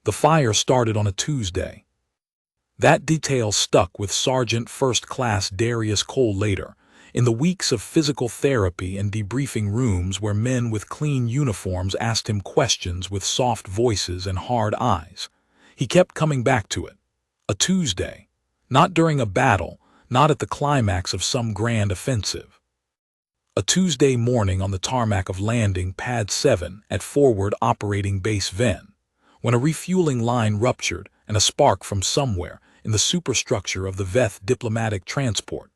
The fire started on a Tuesday. That detail stuck with Sergeant First Class Darius Cole later, in the weeks of physical therapy and debriefing rooms where men with clean uniforms asked him questions with soft voices and hard eyes. He kept coming back to it. A Tuesday. Not during a battle, not at the climax of some grand offensive. A Tuesday morning on the tarmac of Landing Pad 7 at Forward Operating Base Ven, when a refueling line ruptured and a spark from somewhere in the superstructure of the Veth diplomatic transport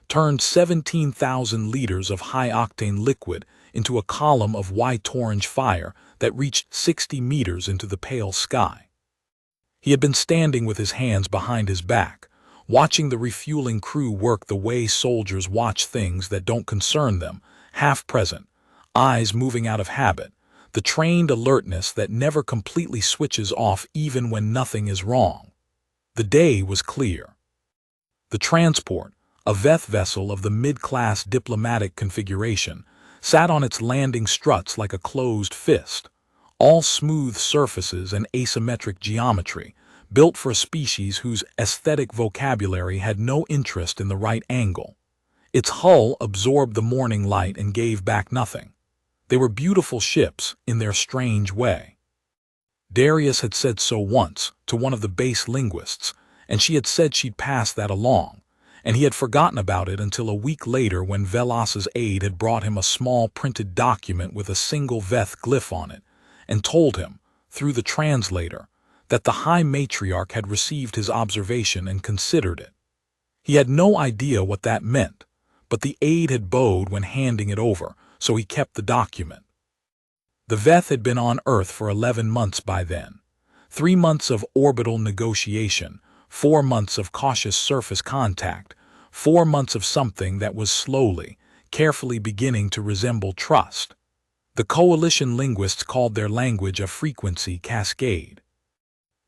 turned 17,000 liters of high-octane liquid into a column of white-orange fire that reached 60 meters into the pale sky. He had been standing with his hands behind his back, watching the refueling crew work the way soldiers watch things that don't concern them, half present, eyes moving out of habit, the trained alertness that never completely switches off even when nothing is wrong. The day was clear. The transport, a Veth vessel of the mid-class diplomatic configuration, sat on its landing struts like a closed fist, all smooth surfaces and asymmetric geometry, built for a species whose aesthetic vocabulary had no interest in the right angle. Its hull absorbed the morning light and gave back nothing. They were beautiful ships in their strange way. Darius had said so once to one of the base linguists, and she had said she'd pass that along, and he had forgotten about it until a week later when Velas's aide had brought him a small printed document with a single Veth glyph on it, and told him, through the translator, that the High Matriarch had received his observation and considered it. He had no idea what that meant, but the aide had bowed when handing it over, so he kept the document. The Veth had been on Earth for 11 months by then. 3 months of orbital negotiation, 4 months of cautious surface contact, 4 months of something that was slowly, carefully beginning to resemble trust. The coalition linguists called their language a frequency cascade.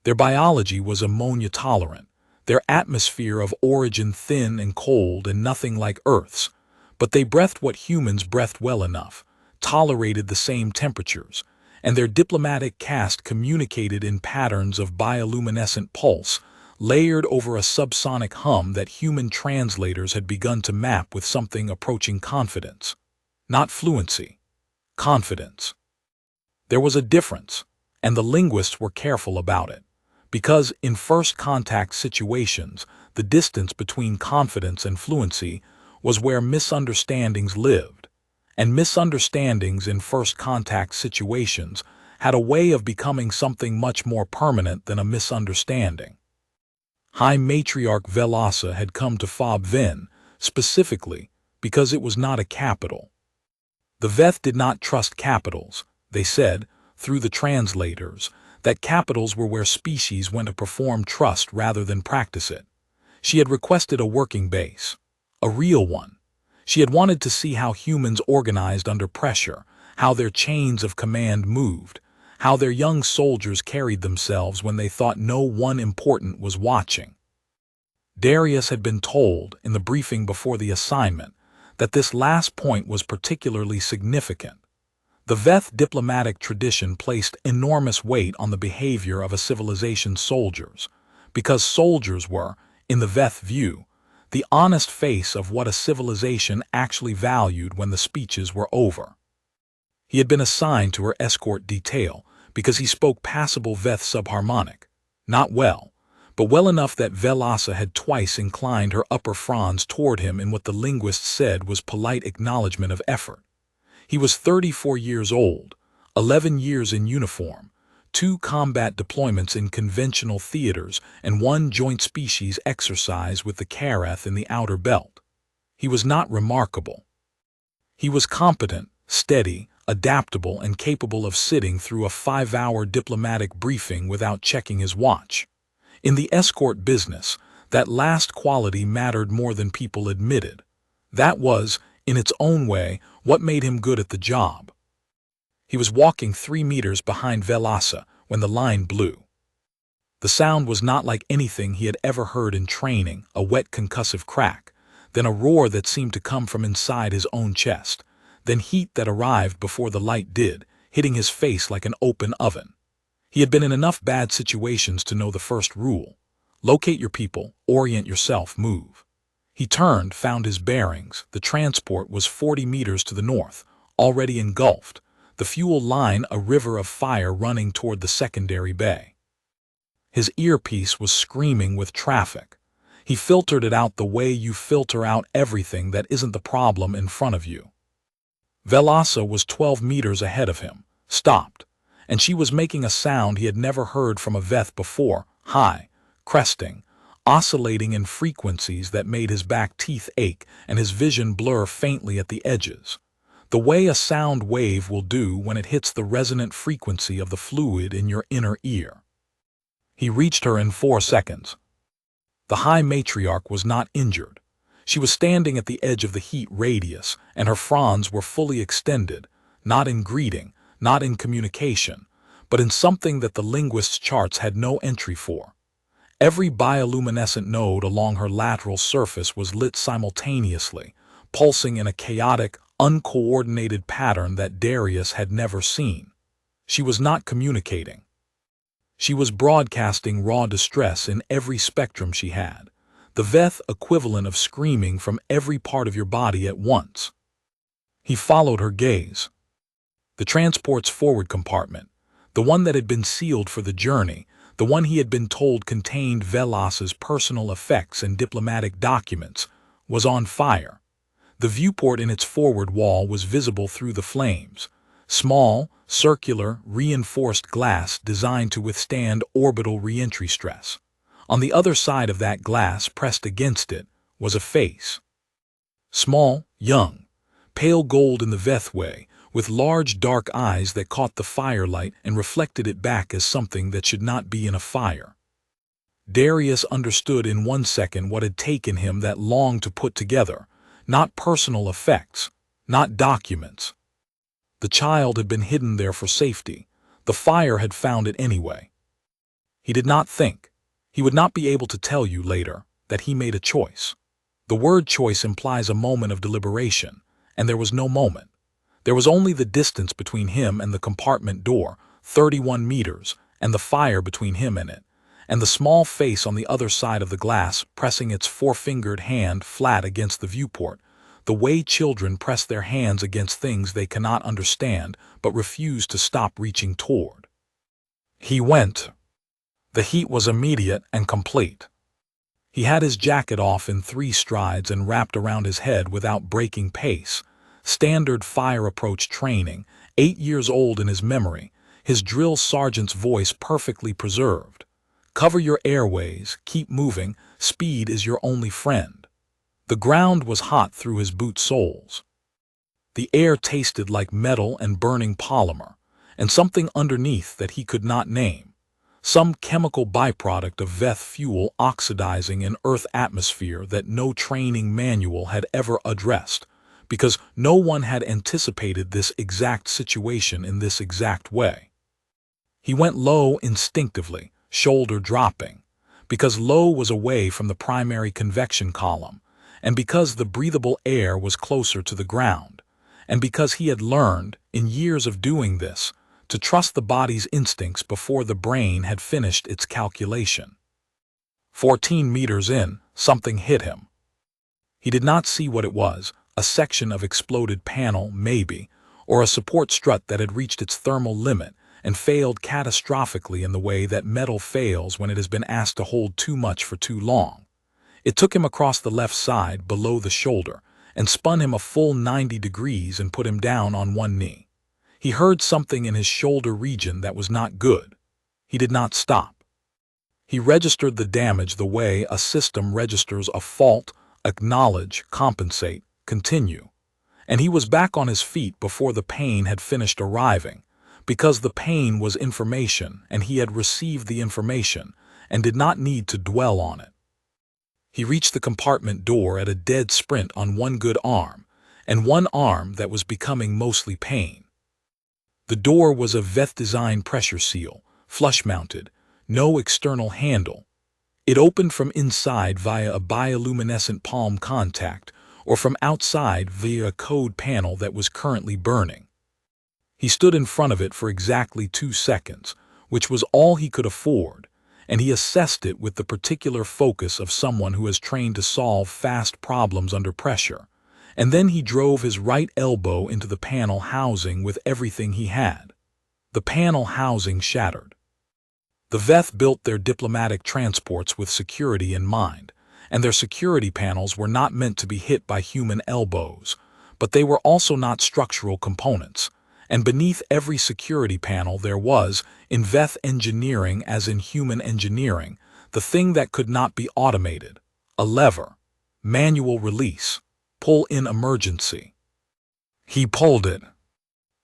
Their biology was ammonia-tolerant, their atmosphere of origin thin and cold and nothing like Earth's, but they breathed what humans breathed well enough, tolerated the same temperatures, and their diplomatic caste communicated in patterns of bioluminescent pulse, layered over a subsonic hum that human translators had begun to map with something approaching confidence. Not fluency. Confidence. There was a difference, and the linguists were careful about it, because in first contact situations, the distance between confidence and fluency was where misunderstandings lived, and misunderstandings in first contact situations had a way of becoming something much more permanent than a misunderstanding. High Matriarch Velasa had come to Fob Ven specifically because it was not a capital. The Veth did not trust capitals. They said, through the translators, that capitals were where species went to perform trust rather than practice it. She had requested a working base, a real one. She had wanted to see how humans organized under pressure, how their chains of command moved, how their young soldiers carried themselves when they thought no one important was watching. Darius had been told, in the briefing before the assignment, that this last point was particularly significant. The Veth diplomatic tradition placed enormous weight on the behavior of a civilization's soldiers, because soldiers were, in the Veth view, the honest face of what a civilization actually valued when the speeches were over. He had been assigned to her escort detail because he spoke passable Veth subharmonic, not well, but well enough that Velasa had twice inclined her upper fronds toward him in what the linguist said was polite acknowledgement of effort. He was 34 years old, 11 years in uniform, 2 combat deployments in conventional theaters, and 1 joint species exercise with the Karath in the outer belt. He was not remarkable. He was competent, steady, adaptable, and capable of sitting through a 5-hour diplomatic briefing without checking his watch. In the escort business, that last quality mattered more than people admitted. That was, in its own way, what made him good at the job. He was walking 3 meters behind Velasa when the line blew. The sound was not like anything he had ever heard in training, a wet concussive crack, then a roar that seemed to come from inside his own chest, then heat that arrived before the light did, hitting his face like an open oven. He had been in enough bad situations to know the first rule: locate your people, orient yourself, move. He turned, found his bearings. The transport was 40 meters to the north, already engulfed, the fuel line a river of fire running toward the secondary bay. His earpiece was screaming with traffic. He filtered it out the way you filter out everything that isn't the problem in front of you. Velasa was 12 meters ahead of him, stopped, and she was making a sound he had never heard from a Veth before, high, cresting, oscillating in frequencies that made his back teeth ache and his vision blur faintly at the edges, the way a sound wave will do when it hits the resonant frequency of the fluid in your inner ear. He reached her in 4 seconds. The high matriarch was not injured. She was standing at the edge of the heat radius, and her fronds were fully extended, not in greeting, not in communication, but in something that the linguist's charts had no entry for. Every bioluminescent node along her lateral surface was lit simultaneously, pulsing in a chaotic, uncoordinated pattern that Darius had never seen. She was not communicating. She was broadcasting raw distress in every spectrum she had, the Veth equivalent of screaming from every part of your body at once. He followed her gaze. The transport's forward compartment, the one that had been sealed for the journey, the one he had been told contained Velas's personal effects and diplomatic documents, was on fire. The viewport in its forward wall was visible through the flames. Small, circular, reinforced glass designed to withstand orbital reentry stress. On the other side of that glass, pressed against it, was a face. Small, young, pale gold in the Veth way, with large dark eyes that caught the firelight and reflected it back as something that should not be in a fire. Darius understood in 1 second what had taken him that long to put together, not personal effects, not documents. The child had been hidden there for safety. The fire had found it anyway. He did not think. He would not be able to tell you later that he made a choice. The word choice implies a moment of deliberation, and there was no moment. There was only the distance between him and the compartment door, 31 meters, and the fire between him and it, and the small face on the other side of the glass pressing its 4-fingered hand flat against the viewport, the way children press their hands against things they cannot understand but refuse to stop reaching toward. He went. The heat was immediate and complete. He had his jacket off in 3 strides and wrapped around his head without breaking pace. Standard fire approach training, 8 years old in his memory, his drill sergeant's voice perfectly preserved. Cover your airways, keep moving, speed is your only friend. The ground was hot through his boot soles. The air tasted like metal and burning polymer, and something underneath that he could not name. Some chemical byproduct of Veth fuel oxidizing in Earth atmosphere that no training manual had ever addressed, because no one had anticipated this exact situation in this exact way. He went low instinctively, shoulder dropping, because low was away from the primary convection column, and because the breathable air was closer to the ground, and because he had learned, in years of doing this, to trust the body's instincts before the brain had finished its calculation. 14 meters in, something hit him. He did not see what it was, a section of exploded panel, maybe, or a support strut that had reached its thermal limit and failed catastrophically in the way that metal fails when it has been asked to hold too much for too long. It took him across the left side, below the shoulder, and spun him a full 90 degrees and put him down on one knee. He heard something in his shoulder region that was not good. He did not stop. He registered the damage the way a system registers a fault: acknowledge, compensate, continue. And he was back on his feet before the pain had finished arriving, because the pain was information and he had received the information and did not need to dwell on it. He reached the compartment door at a dead sprint on one good arm, and one arm that was becoming mostly pain. The door was a Veth-design pressure seal, flush-mounted, no external handle. It opened from inside via a bioluminescent palm contact, or from outside via a code panel that was currently burning. He stood in front of it for exactly 2 seconds, which was all he could afford, and he assessed it with the particular focus of someone who has trained to solve fast problems under pressure. And then he drove his right elbow into the panel housing with everything he had. The panel housing shattered. The Veth built their diplomatic transports with security in mind, and their security panels were not meant to be hit by human elbows, but they were also not structural components, and beneath every security panel there was, in Veth engineering as in human engineering, the thing that could not be automated: a lever, manual release, pull in emergency. He pulled it.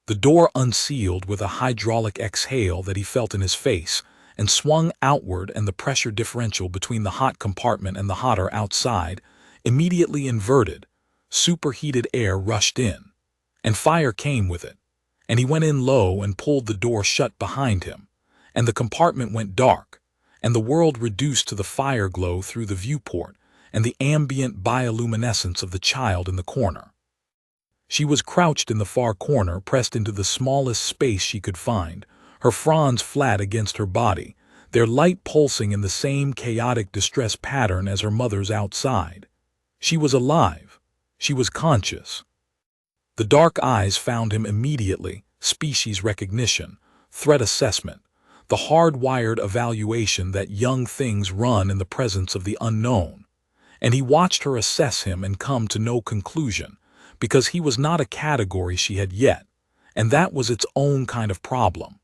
The door unsealed with a hydraulic exhale that he felt in his face, and swung outward, and the pressure differential between the hot compartment and the hotter outside immediately inverted. Superheated air rushed in, and fire came with it, and he went in low and pulled the door shut behind him, and the compartment went dark, and the world reduced to the fire glow through the viewport and the ambient bioluminescence of the child in the corner. She was crouched in the far corner, pressed into the smallest space she could find, her fronds flat against her body, their light pulsing in the same chaotic distress pattern as her mother's outside. She was alive. She was conscious. The dark eyes found him immediately: species recognition, threat assessment, the hard-wired evaluation that young things run in the presence of the unknown. And he watched her assess him and come to no conclusion, because he was not a category she had yet, and that was its own kind of problem.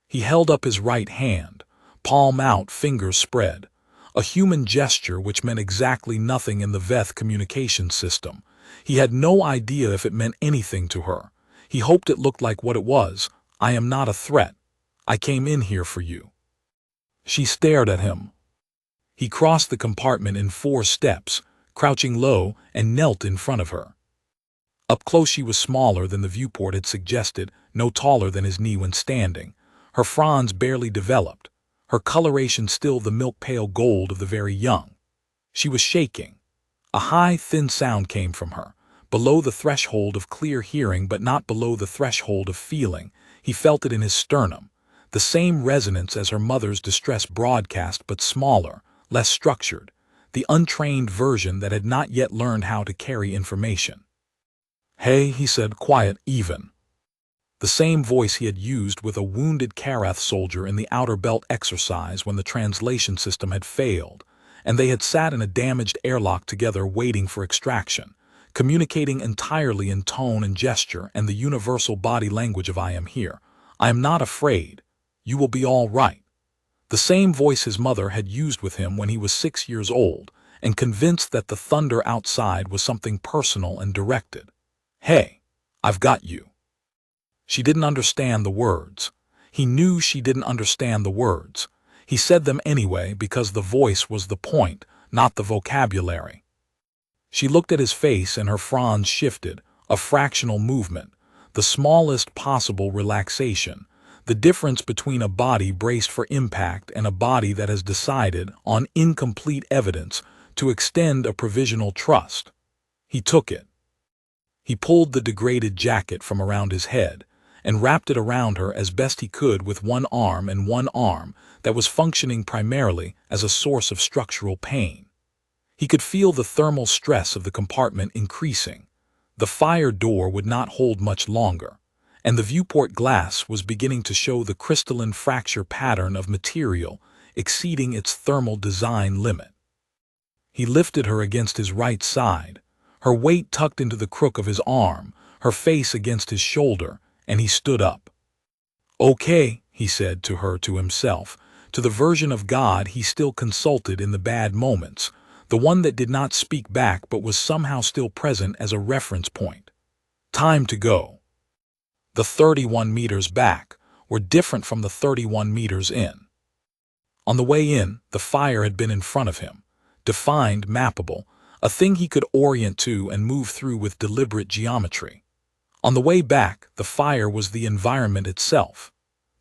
He held up his right hand, palm out, fingers spread, a human gesture which meant exactly nothing in the Veth communication system. He had no idea if it meant anything to her. He hoped it looked like what it was: "I am not a threat. I came in here for you." She stared at him. He crossed the compartment in 4 steps, crouching low, and knelt in front of her. Up close she was smaller than the viewport had suggested, no taller than his knee when standing, her fronds barely developed, her coloration still the milk-pale gold of the very young. She was shaking. A high, thin sound came from her, below the threshold of clear hearing but not below the threshold of feeling. He felt it in his sternum, the same resonance as her mother's distress broadcast, but smaller, less structured, the untrained version that had not yet learned how to carry information. "Hey," he said, quiet, even. The same voice he had used with a wounded Karath soldier in the outer belt exercise when the translation system had failed, and they had sat in a damaged airlock together waiting for extraction, communicating entirely in tone and gesture and the universal body language of "I am here. I am not afraid. You will be all right." The same voice his mother had used with him when he was 6 years old, and convinced that the thunder outside was something personal and directed. "Hey, I've got you." She didn't understand the words. He knew she didn't understand the words. He said them anyway because the voice was the point, not the vocabulary. She looked at his face and her fronds shifted, a fractional movement, the smallest possible relaxation, the difference between a body braced for impact and a body that has decided, on incomplete evidence, to extend a provisional trust. He took it. He pulled the degraded jacket from around his head and wrapped it around her as best he could with one arm, and one arm that was functioning primarily as a source of structural pain. He could feel the thermal stress of the compartment increasing. The fire door would not hold much longer, and the viewport glass was beginning to show the crystalline fracture pattern of material exceeding its thermal design limit. He lifted her against his right side, her weight tucked into the crook of his arm, her face against his shoulder, and he stood up. "Okay," he said to her, to himself, to the version of God he still consulted in the bad moments, the one that did not speak back but was somehow still present as a reference point. Time to go. The 31 meters back were different from the 31 meters in. On the way in, the fire had been in front of him, defined, mappable, a thing he could orient to and move through with deliberate geometry. On the way back, the fire was the environment itself.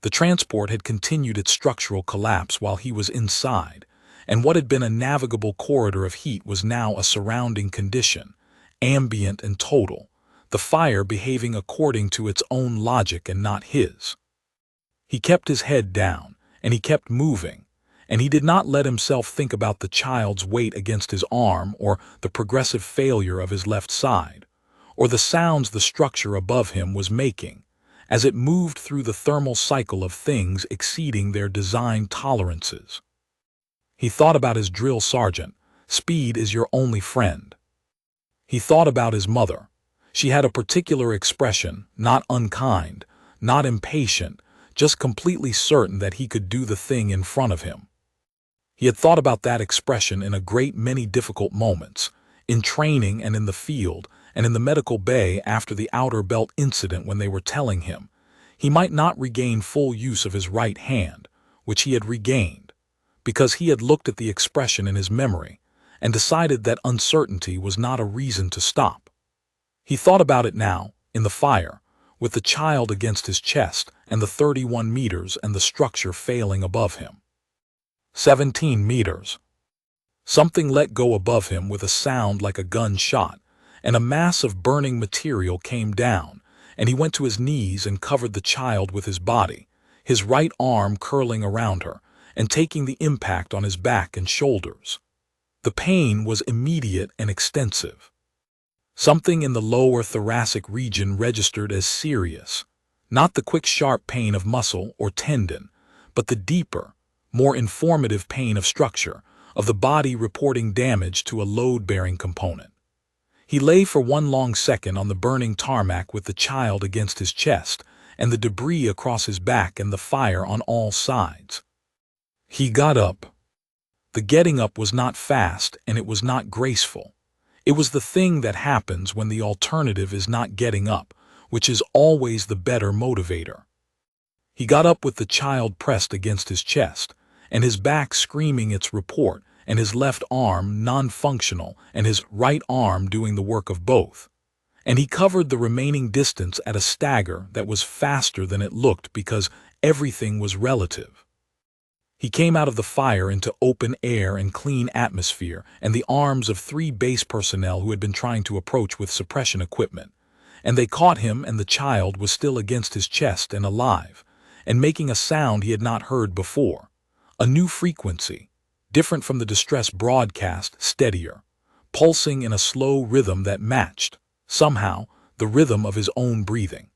The transport had continued its structural collapse while he was inside, and what had been a navigable corridor of heat was now a surrounding condition, ambient and total, the fire behaving according to its own logic and not his. He kept his head down, and he kept moving, and he did not let himself think about the child's weight against his arm or the progressive failure of his left side, or the sounds the structure above him was making, as it moved through the thermal cycle of things exceeding their design tolerances. He thought about his drill sergeant. Speed is your only friend. He thought about his mother. She had a particular expression, not unkind, not impatient, just completely certain that he could do the thing in front of him. He had thought about that expression in a great many difficult moments, in training and in the field, and in the medical bay after the outer belt incident when they were telling him he might not regain full use of his right hand, which he had regained, because he had looked at the expression in his memory and decided that uncertainty was not a reason to stop. He thought about it now, in the fire, with the child against his chest and the 31 meters and the structure failing above him. 17 meters. Something let go above him with a sound like a gun shot, and a mass of burning material came down, and he went to his knees and covered the child with his body, his right arm curling around her and taking the impact on his back and shoulders. The pain was immediate and extensive. Something in the lower thoracic region registered as serious, not the quick sharp pain of muscle or tendon, but the deeper, more informative pain of structure, of the body reporting damage to a load-bearing component. He lay for one long second on the burning tarmac with the child against his chest and the debris across his back and the fire on all sides. He got up. The getting up was not fast and it was not graceful. It was the thing that happens when the alternative is not getting up, which is always the better motivator. He got up with the child pressed against his chest, and his back screaming its report, and his left arm non-functional, and his right arm doing the work of both. And he covered the remaining distance at a stagger that was faster than it looked because everything was relative. He came out of the fire into open air and clean atmosphere and the arms of 3 base personnel who had been trying to approach with suppression equipment, and they caught him, and the child was still against his chest and alive, and making a sound he had not heard before, a new frequency, different from the distress broadcast, steadier, pulsing in a slow rhythm that matched, somehow, the rhythm of his own breathing.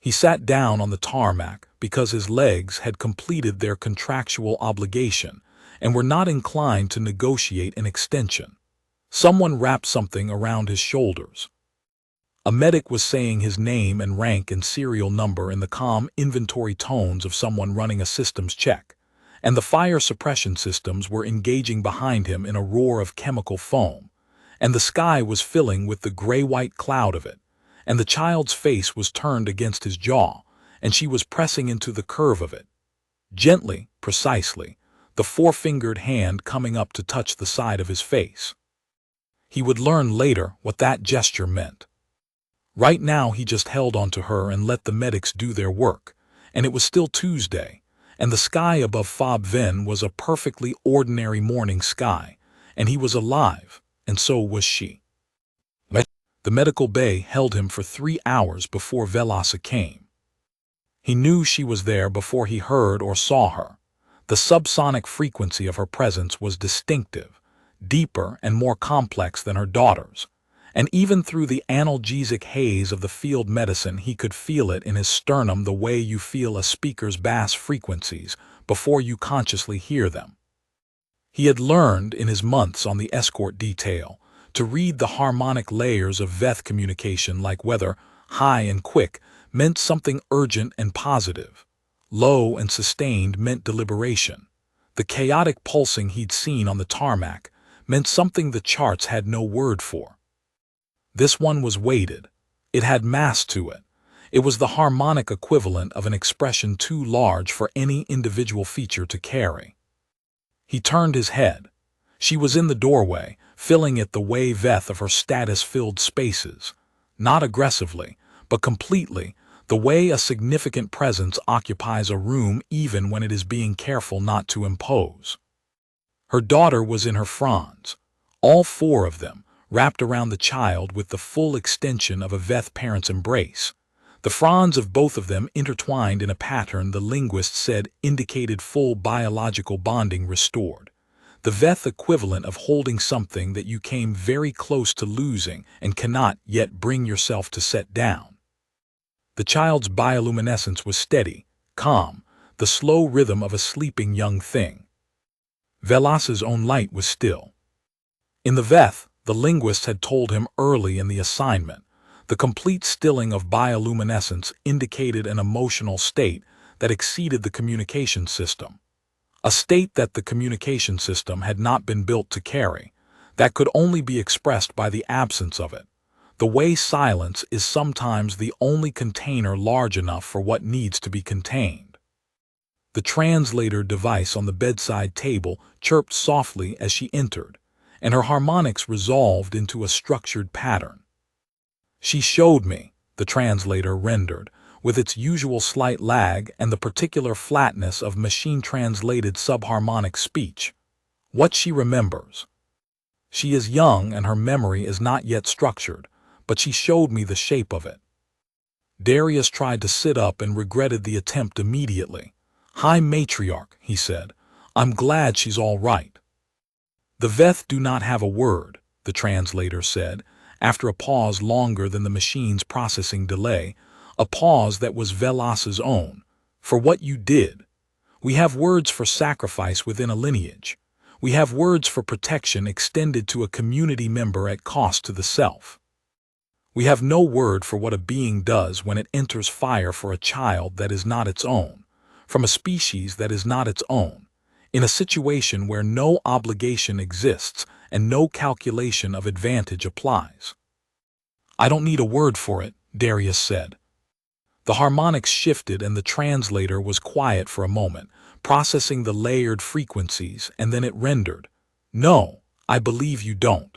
He sat down on the tarmac because his legs had completed their contractual obligation and were not inclined to negotiate an extension. Someone wrapped something around his shoulders. A medic was saying his name and rank and serial number in the calm inventory tones of someone running a systems check, and the fire suppression systems were engaging behind him in a roar of chemical foam, and the sky was filling with the gray-white cloud of it, and the child's face was turned against his jaw, and she was pressing into the curve of it. Gently, precisely, the 4-fingered hand coming up to touch the side of his face. He would learn later what that gesture meant. Right now he just held onto her and let the medics do their work, and it was still Tuesday, and the sky above Fob Ven was a perfectly ordinary morning sky, and he was alive, and so was she. The medical bay held him for 3 hours before Velasa came. He knew she was there before he heard or saw her. The subsonic frequency of her presence was distinctive, deeper and more complex than her daughter's, and even through the analgesic haze of the field medicine he could feel it in his sternum the way you feel a speaker's bass frequencies before you consciously hear them. He had learned in his months on the escort detail to read the harmonic layers of Veth communication, like whether high and quick meant something urgent and positive, low and sustained meant deliberation. The chaotic pulsing he'd seen on the tarmac meant something the charts had no word for. This one was weighted. It had mass to it. It was the harmonic equivalent of an expression too large for any individual feature to carry. He turned his head. She was in the doorway, filling it the way Veth of her status-filled spaces, not aggressively, but completely, the way a significant presence occupies a room even when it is being careful not to impose. Her daughter was in her fronds, all 4 of them, wrapped around the child with the full extension of a Veth parent's embrace, The fronds of both of them intertwined in a pattern the linguist said indicated full biological bonding restored. The Veth equivalent of holding something that you came very close to losing and cannot yet bring yourself to set down. The child's bioluminescence was steady, calm, the slow rhythm of a sleeping young thing. Velas's own light was still. In the Veth, the linguist had told him early in the assignment, the complete stilling of bioluminescence indicated an emotional state that exceeded the communication system. A state that the communication system had not been built to carry, that could only be expressed by the absence of it. The way silence is sometimes the only container large enough for what needs to be contained. The translator device on the bedside table chirped softly as she entered, and her harmonics resolved into a structured pattern. She showed me, the translator rendered, with its usual slight lag and the particular flatness of machine-translated subharmonic speech. What she remembers. She is young and her memory is not yet structured, but she showed me the shape of it. Darius tried to sit up and regretted the attempt immediately. "High matriarch," he said, "I'm glad she's all right." "The Veth do not have a word," the translator said, after a pause longer than the machine's processing delay, a pause that was Velas's own. "For what you did. We have words for sacrifice within a lineage. We have words for protection extended to a community member at cost to the self. We have no word for what a being does when it enters fire for a child that is not its own, from a species that is not its own, in a situation where no obligation exists and no calculation of advantage applies." "I don't need a word for it," Darius said. The harmonics shifted and the translator was quiet for a moment, processing the layered frequencies, and then it rendered, "No, I believe you don't."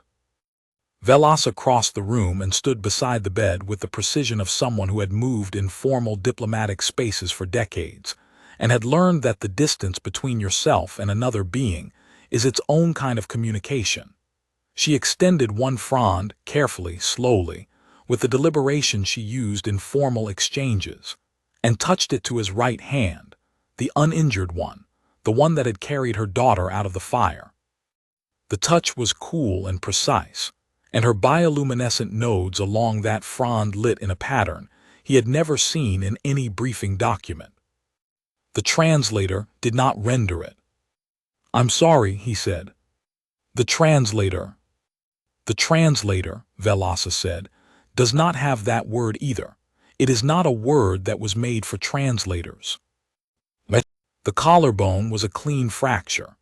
Velas crossed the room and stood beside the bed with the precision of someone who had moved in formal diplomatic spaces for decades, and had learned that the distance between yourself and another being is its own kind of communication. She extended one frond, carefully, slowly, with the deliberation she used in formal exchanges, and touched it to his right hand, the uninjured one, the one that had carried her daughter out of the fire. The touch was cool and precise, and her bioluminescent nodes along that frond lit in a pattern he had never seen in any briefing document. The translator did not render it. "I'm sorry," he said. The translator, Velasa said, does not have that word either. It is not a word that was made for translators. The collarbone was a clean fracture.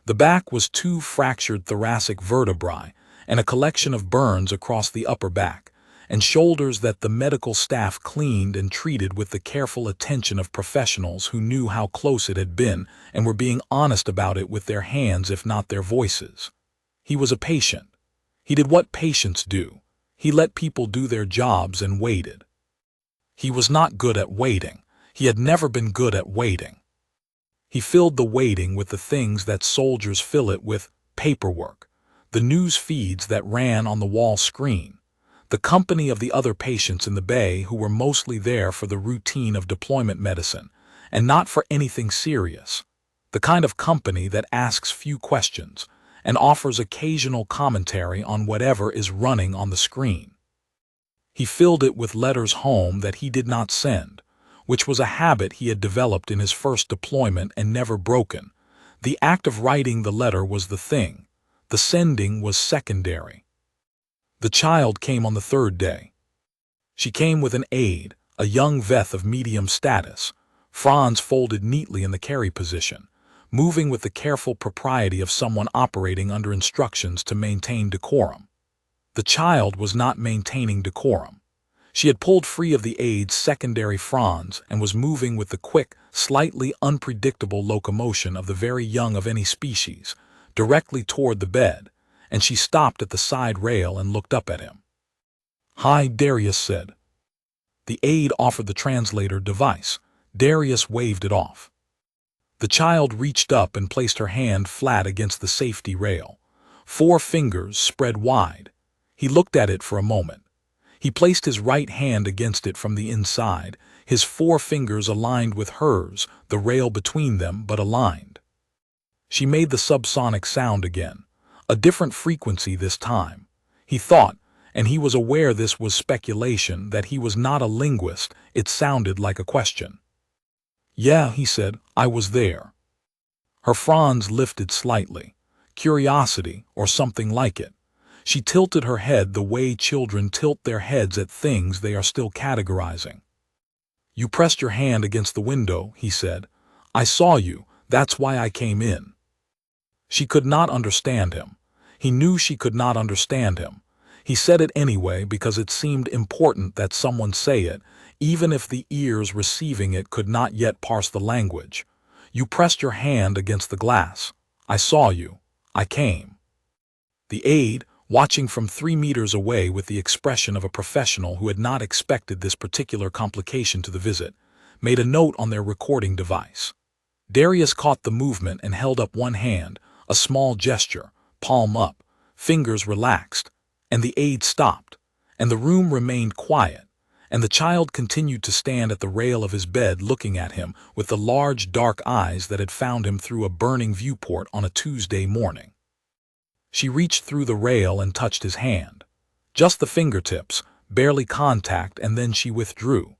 The back was 2 fractured thoracic vertebrae and a collection of burns across the upper back, and shoulders that the medical staff cleaned and treated with the careful attention of professionals who knew how close it had been and were being honest about it with their hands if not their voices. He was a patient. He did what patients do. He let people do their jobs and waited. He was not good at waiting. He had never been good at waiting. He filled the waiting with the things that soldiers fill it with: paperwork, the news feeds that ran on the wall screen, the company of the other patients in the bay who were mostly there for the routine of deployment medicine, and not for anything serious, the kind of company that asks few questions and offers occasional commentary on whatever is running on the screen. He filled it with letters home that he did not send, which was a habit he had developed in his first deployment and never broken. The act of writing the letter was the thing. The sending was secondary. The child came on the 3rd day. She came with an aide, a young Veth of medium status, fronds folded neatly in the carry position, moving with the careful propriety of someone operating under instructions to maintain decorum. The child was not maintaining decorum. She had pulled free of the aide's secondary fronds and was moving with the quick, slightly unpredictable locomotion of the very young of any species, directly toward the bed, and she stopped at the side rail and looked up at him. "Hi," Darius said. The aide offered the translator device. Darius waved it off. The child reached up and placed her hand flat against the safety rail, 4 fingers spread wide. He looked at it for a moment. He placed his right hand against it from the inside, his forefingers aligned with hers, the rail between them but aligned. She made the subsonic sound again, a different frequency this time. He thought, and he was aware this was speculation, that he was not a linguist. It sounded like a question. "Yeah," he said, "I was there." Her fronds lifted slightly. Curiosity, or something like it. She tilted her head the way children tilt their heads at things they are still categorizing. "You pressed your hand against the window," he said. "I saw you, that's why I came in." She could not understand him. He knew she could not understand him. He said it anyway because it seemed important that someone say it, even if the ears receiving it could not yet parse the language. "You pressed your hand against the glass. I saw you. I came." The aide, watching from 3 meters away with the expression of a professional who had not expected this particular complication to the visit, made a note on their recording device. Darius caught the movement and held up one hand, a small gesture, palm up, fingers relaxed, and the aide stopped, and the room remained quiet, and the child continued to stand at the rail of his bed looking at him with the large dark eyes that had found him through a burning viewport on a Tuesday morning. She reached through the rail and touched his hand. Just the fingertips, barely contact, and then she withdrew.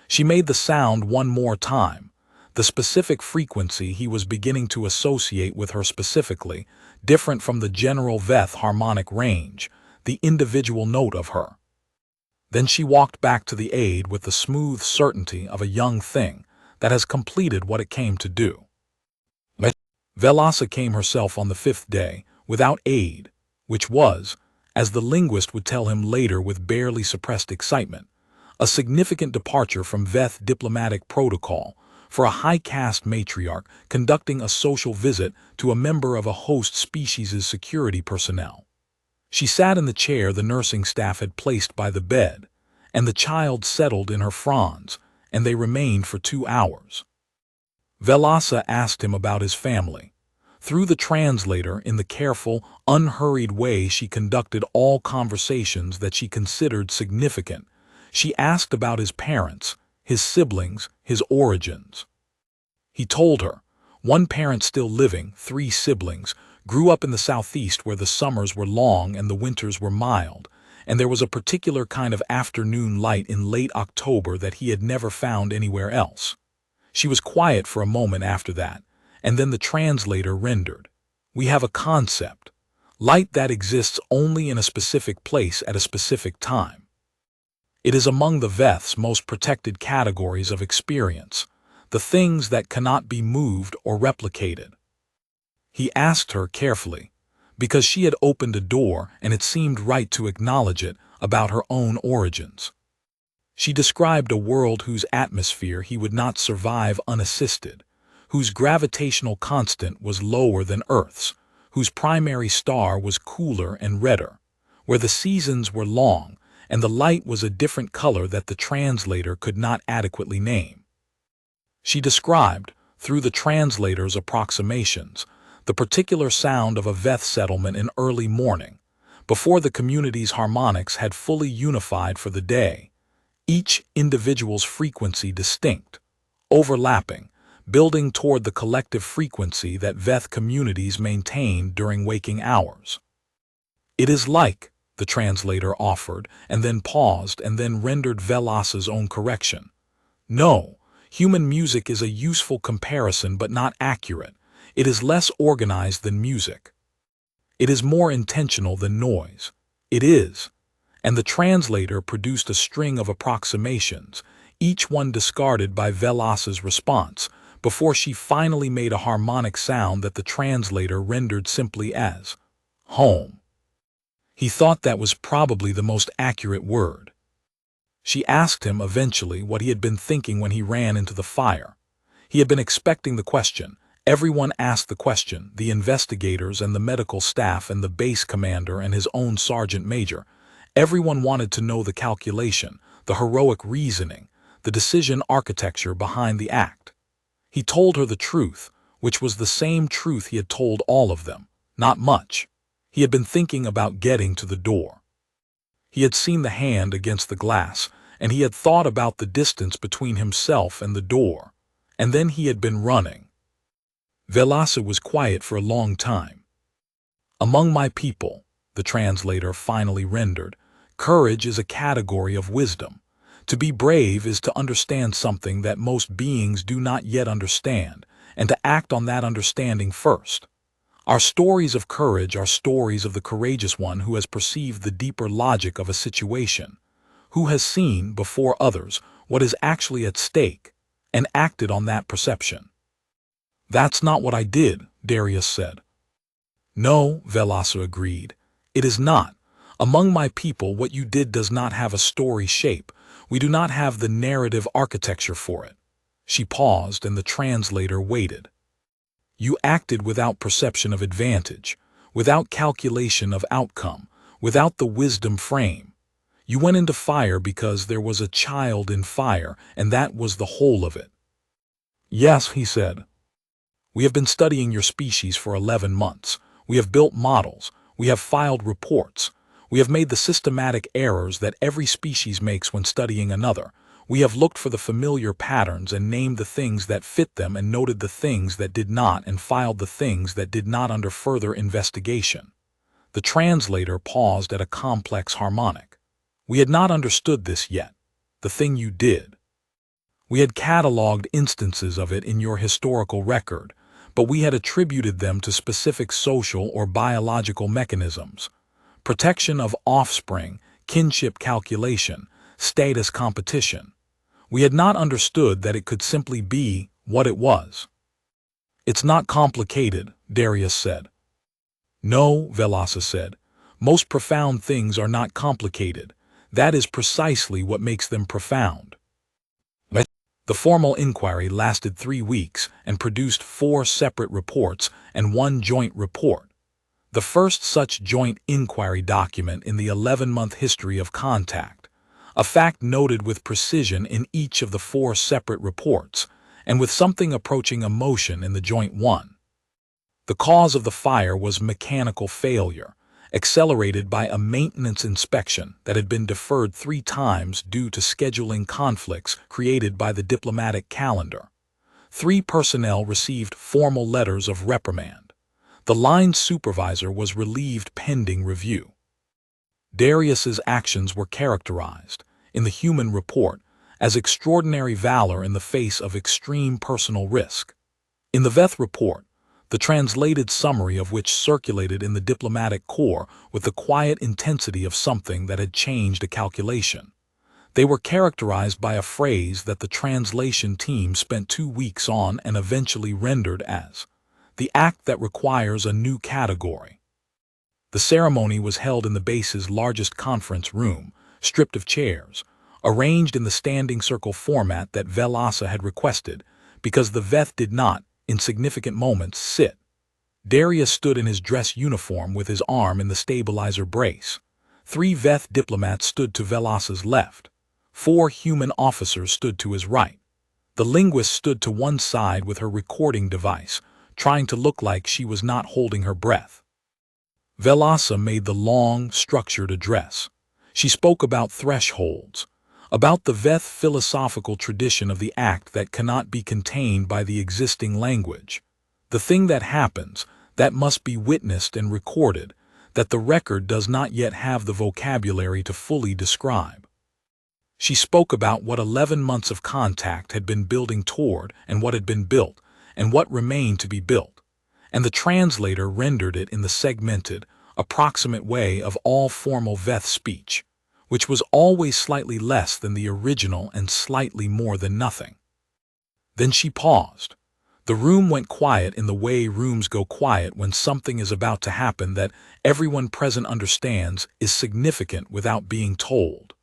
She made the sound one more time, the specific frequency he was beginning to associate with her specifically, different from the general Veth harmonic range, the individual note of her. Then she walked back to the aide with the smooth certainty of a young thing that has completed what it came to do. Velasa came herself on the 5th day, without aid, which was, as the linguist would tell him later with barely suppressed excitement, a significant departure from Veth diplomatic protocol for a high-caste matriarch conducting a social visit to a member of a host species' security personnel. She sat in the chair the nursing staff had placed by the bed, and the child settled in her fronds, and they remained for 2 hours. Velasa asked him about his family. Through the translator, in the careful, unhurried way she conducted all conversations that she considered significant, she asked about his parents, his siblings, his origins. He told her, one parent still living, 3 siblings, grew up in the southeast where the summers were long and the winters were mild, and there was a particular kind of afternoon light in late October that he had never found anywhere else. She was quiet for a moment after that, and then the translator rendered, "We have a concept, light that exists only in a specific place at a specific time. It is among the Veth's most protected categories of experience, the things that cannot be moved or replicated." He asked her carefully, because she had opened a door and it seemed right to acknowledge it, about her own origins. She described a world whose atmosphere he would not survive unassisted, whose gravitational constant was lower than Earth's, whose primary star was cooler and redder, where the seasons were long and the light was a different color that the translator could not adequately name. She described, through the translator's approximations, the particular sound of a Veth settlement in early morning, before the community's harmonics had fully unified for the day, each individual's frequency distinct, overlapping, building toward the collective frequency that Veth communities maintained during waking hours. "It is like," the translator offered, and then paused and then rendered Velasa's own correction. "No, human music is a useful comparison but not accurate. It is less organized than music. It is more intentional than noise. It is." And the translator produced a string of approximations, each one discarded by Velasa's response, before she finally made a harmonic sound that the translator rendered simply as home. He thought that was probably the most accurate word. She asked him eventually what he had been thinking when he ran into the fire. He had been expecting the question. Everyone asked the question, the investigators and the medical staff and the base commander and his own sergeant major. Everyone wanted to know the calculation, the heroic reasoning, the decision architecture behind the act. He told her the truth, which was the same truth he had told all of them, not much. He had been thinking about getting to the door. He had seen the hand against the glass, and he had thought about the distance between himself and the door, and then he had been running. Velasa was quiet for a long time. Among my people, the translator finally rendered, courage is a category of wisdom. To be brave is to understand something that most beings do not yet understand, and to act on that understanding first. Our stories of courage are stories of the courageous one who has perceived the deeper logic of a situation, who has seen, before others, what is actually at stake, and acted on that perception. That's not what I did, Darius said. No, Velasa agreed. It is not. Among my people, what you did does not have a story shape. We do not have the narrative architecture for it. She paused, and the translator waited. You acted without perception of advantage, without calculation of outcome, without the wisdom frame. You went into fire because there was a child in fire, and that was the whole of it. Yes, he said. We have been studying your species for 11 months. We have built models. We have filed reports. We have made the systematic errors that every species makes when studying another. We have looked for the familiar patterns and named the things that fit them and noted the things that did not and filed the things that did not under further investigation. The translator paused at a complex harmonic. We had not understood this yet, the thing you did. We had catalogued instances of it in your historical record, but we had attributed them to specific social or biological mechanisms. Protection of offspring, kinship calculation, status competition. We had not understood that it could simply be what it was. It's not complicated, Darius said. No, Velasa said. Most profound things are not complicated. That is precisely what makes them profound. The formal inquiry lasted 3 weeks and produced 4 separate reports and 1 joint report. The first such joint inquiry document in the 11-month history of contact, a fact noted with precision in each of the 4 separate reports, and with something approaching emotion in the joint one. The cause of the fire was mechanical failure, accelerated by a maintenance inspection that had been deferred 3 times due to scheduling conflicts created by the diplomatic calendar. 3 personnel received formal letters of reprimand. The line supervisor was relieved pending review. Darius's actions were characterized, in the human report, as extraordinary valor in the face of extreme personal risk. In the Veth report, the translated summary of which circulated in the diplomatic corps with the quiet intensity of something that had changed a calculation. They were characterized by a phrase that the translation team spent 2 weeks on and eventually rendered as the act that requires a new category. The ceremony was held in the base's largest conference room, stripped of chairs, arranged in the standing circle format that Velasa had requested, because the Veth did not, in significant moments, sit. Darius stood in his dress uniform with his arm in the stabilizer brace. 3 Veth diplomats stood to Velasa's left. 4 human officers stood to his right. The linguist stood to one side with her recording device, trying to look like she was not holding her breath. Velasa made the long, structured address. She spoke about thresholds, about the Veth philosophical tradition of the act that cannot be contained by the existing language, the thing that happens, that must be witnessed and recorded, that the record does not yet have the vocabulary to fully describe. She spoke about what 11 months of contact had been building toward and what had been built, and what remained to be built, and the translator rendered it in the segmented, approximate way of all formal Veth speech, which was always slightly less than the original and slightly more than nothing. Then she paused. The room went quiet in the way rooms go quiet when something is about to happen that everyone present understands is significant without being told.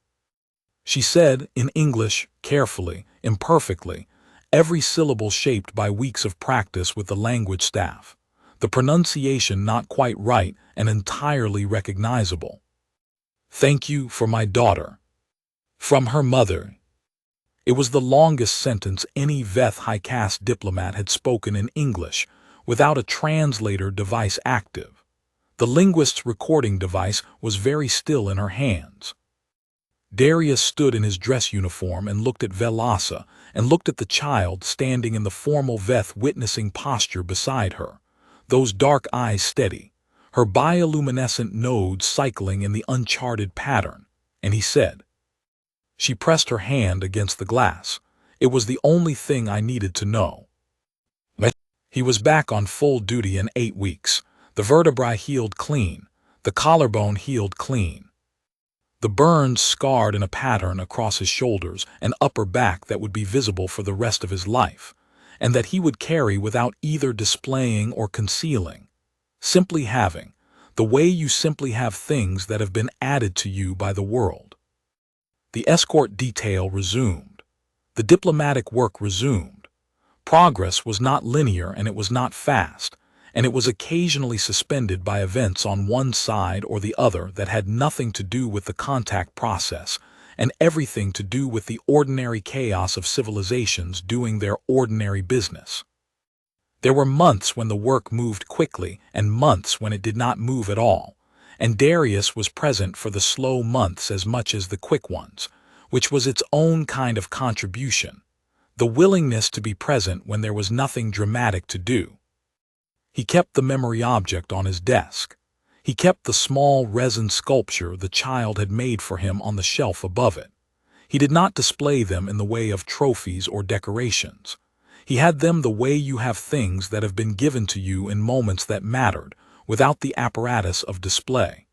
She said, in English, carefully, imperfectly, every syllable shaped by weeks of practice with the language staff, the pronunciation not quite right and entirely recognizable. Thank you for my daughter. From her mother. It was the longest sentence any Veth high-caste diplomat had spoken in English, without a translator device active. The linguist's recording device was very still in her hands. Darius stood in his dress uniform and looked at Velasa, and looked at the child standing in the formal Veth witnessing posture beside her, those dark eyes steady, her bioluminescent nodes cycling in the uncharted pattern, and he said. She pressed her hand against the glass. It was the only thing I needed to know. He was back on full duty in 8 weeks. The vertebrae healed clean. The collarbone healed clean. The burns scarred in a pattern across his shoulders and upper back that would be visible for the rest of his life, and that he would carry without either displaying or concealing. Simply having, the way you simply have things that have been added to you by the world. The escort detail resumed. The diplomatic work resumed. Progress was not linear and it was not fast, and it was occasionally suspended by events on one side or the other that had nothing to do with the contact process and everything to do with the ordinary chaos of civilizations doing their ordinary business. There were months when the work moved quickly and months when it did not move at all, and Darius was present for the slow months as much as the quick ones, which was its own kind of contribution. The willingness to be present when there was nothing dramatic to do. He kept the memory object on his desk. He kept the small resin sculpture the child had made for him on the shelf above it. He did not display them in the way of trophies or decorations. He had them the way you have things that have been given to you in moments that mattered, without the apparatus of display.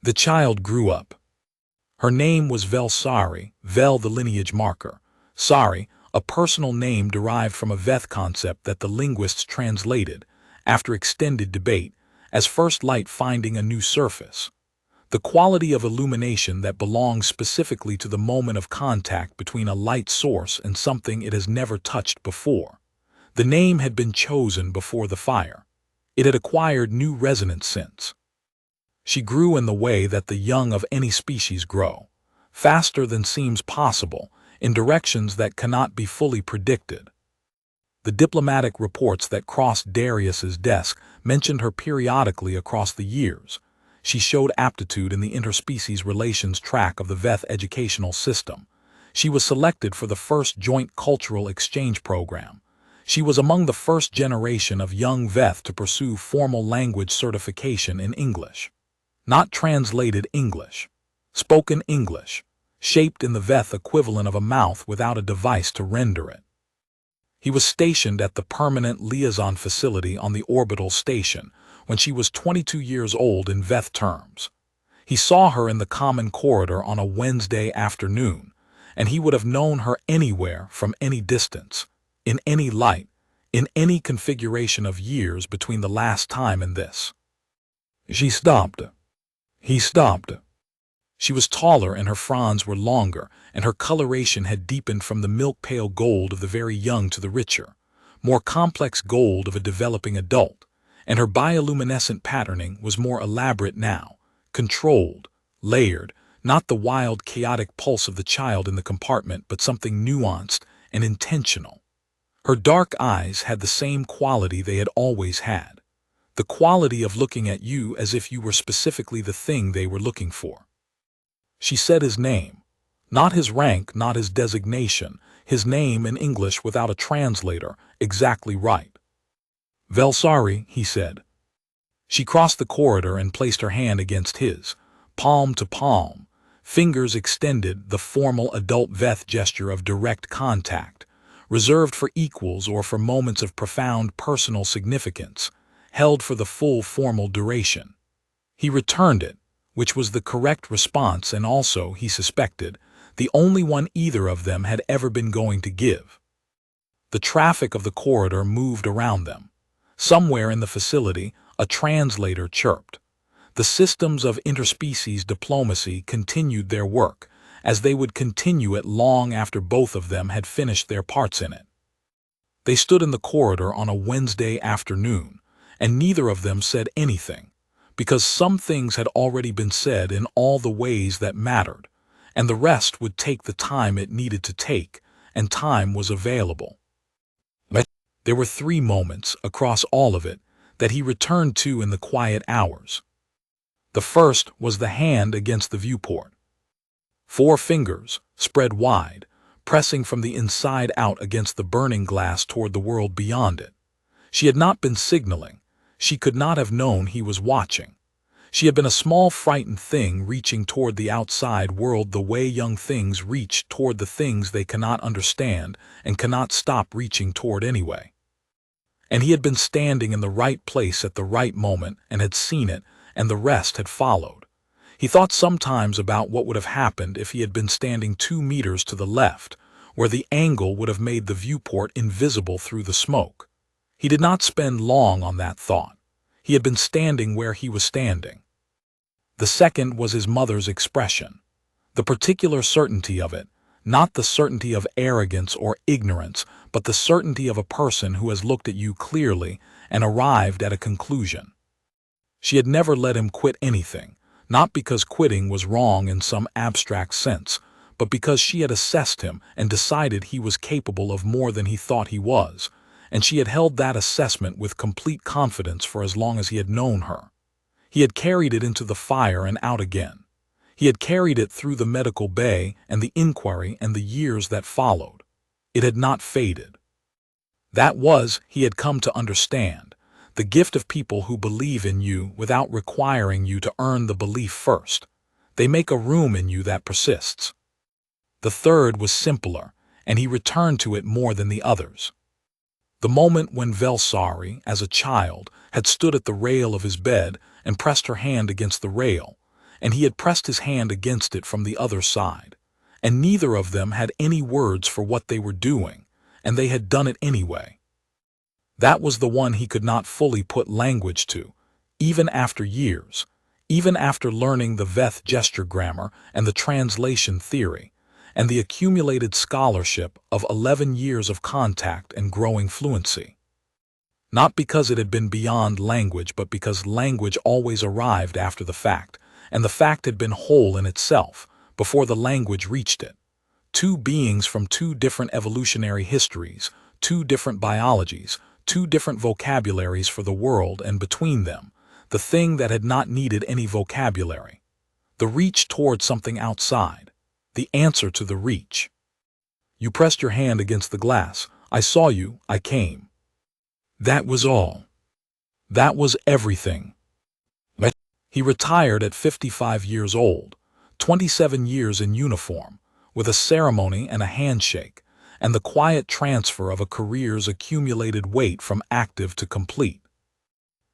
The child grew up. Her name was Velsari, Vel the lineage marker, Sari, a personal name derived from a Veth concept that the linguists translated, after extended debate, as first light finding a new surface. The quality of illumination that belongs specifically to the moment of contact between a light source and something it has never touched before. The name had been chosen before the fire. It had acquired new resonance since. She grew in the way that the young of any species grow, faster than seems possible, in directions that cannot be fully predicted. The diplomatic reports that crossed Darius's desk mentioned her periodically across the years. She showed aptitude in the interspecies relations track of the Veth educational system. She was selected for the first joint cultural exchange program. She was among the first generation of young Veth to pursue formal language certification in English. Not translated English. Spoken English. Shaped in the Veth equivalent of a mouth without a device to render it. He was stationed at the permanent liaison facility on the orbital station when she was 22 years old in Veth terms. He saw her in the common corridor on a Wednesday afternoon, and he would have known her anywhere from any distance, in any light, in any configuration of years between the last time and this. She stopped. He stopped. She was taller and her fronds were longer, and her coloration had deepened from the milk-pale gold of the very young to the richer, more complex gold of a developing adult, and her bioluminescent patterning was more elaborate now, controlled, layered, not the wild, chaotic pulse of the child in the compartment, but something nuanced and intentional. Her dark eyes had the same quality they had always had, the quality of looking at you as if you were specifically the thing they were looking for. She said his name, not his rank, not his designation, his name in English without a translator, exactly right. Velsari, he said. She crossed the corridor and placed her hand against his, palm to palm, fingers extended, the formal adult Veth gesture of direct contact, reserved for equals or for moments of profound personal significance, held for the full formal duration. He returned it, which was the correct response and also, he suspected, the only one either of them had ever been going to give. The traffic of the corridor moved around them. Somewhere in the facility, a translator chirped. The systems of interspecies diplomacy continued their work, as they would continue it long after both of them had finished their parts in it. They stood in the corridor on a Wednesday afternoon, and neither of them said anything, because some things had already been said in all the ways that mattered, and the rest would take the time it needed to take, and time was available. There were 3 moments, across all of it, that he returned to in the quiet hours. The first was the hand against the viewport. 4 fingers, spread wide, pressing from the inside out against the burning glass toward the world beyond it. She had not been signaling. She could not have known he was watching. She had been a small frightened thing reaching toward the outside world the way young things reach toward the things they cannot understand and cannot stop reaching toward anyway. And he had been standing in the right place at the right moment and had seen it, and the rest had followed. He thought sometimes about what would have happened if he had been standing 2 meters to the left, where the angle would have made the viewport invisible through the smoke. He did not spend long on that thought. He had been standing where he was standing. The second was his mother's expression. The particular certainty of it, not the certainty of arrogance or ignorance, but the certainty of a person who has looked at you clearly and arrived at a conclusion. She had never let him quit anything, not because quitting was wrong in some abstract sense, but because she had assessed him and decided he was capable of more than he thought he was, and she had held that assessment with complete confidence for as long as he had known her. He had carried it into the fire and out again. He had carried it through the medical bay and the inquiry and the years that followed. It had not faded. That was, he had come to understand, the gift of people who believe in you without requiring you to earn the belief first. They make a room in you that persists. The third was simpler, and he returned to it more than the others. The moment when Velsari, as a child, had stood at the rail of his bed and pressed her hand against the rail, and he had pressed his hand against it from the other side, and neither of them had any words for what they were doing, and they had done it anyway. That was the one he could not fully put language to, even after years, even after learning the Veth gesture grammar and the translation theory, and the accumulated scholarship of 11 years of contact and growing fluency. Not because it had been beyond language, but because language always arrived after the fact, and the fact had been whole in itself before the language reached it. 2 beings from 2 different evolutionary histories, 2 different biologies, 2 different vocabularies for the world, and between them, the thing that had not needed any vocabulary. The reach toward something outside. The answer to the reach. You pressed your hand against the glass. I saw you. I came. That was all. That was everything. He retired at 55 years old, 27 years in uniform, with a ceremony and a handshake, and the quiet transfer of a career's accumulated weight from active to complete.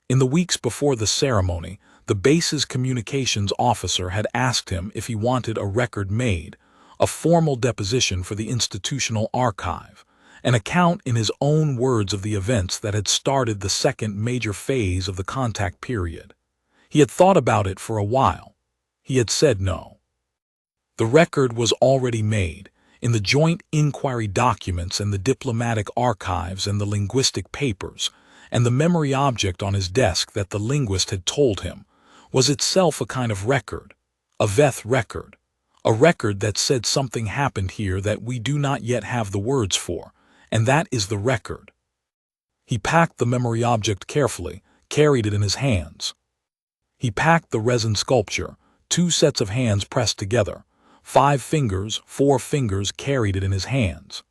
In the weeks before the ceremony, the base's communications officer had asked him if he wanted a record made, a formal deposition for the institutional archive, an account in his own words of the events that had started the second major phase of the contact period. He had thought about it for a while. He had said no. The record was already made, in the joint inquiry documents and the diplomatic archives and the linguistic papers, and the memory object on his desk that the linguist had told him was itself a kind of record, a Veth record, a record that said something happened here that we do not yet have the words for, and that is the record. He packed the memory object carefully, carried it in his hands. He packed the resin sculpture, 2 sets of hands pressed together, 5 fingers, 4 fingers carried it in his hands.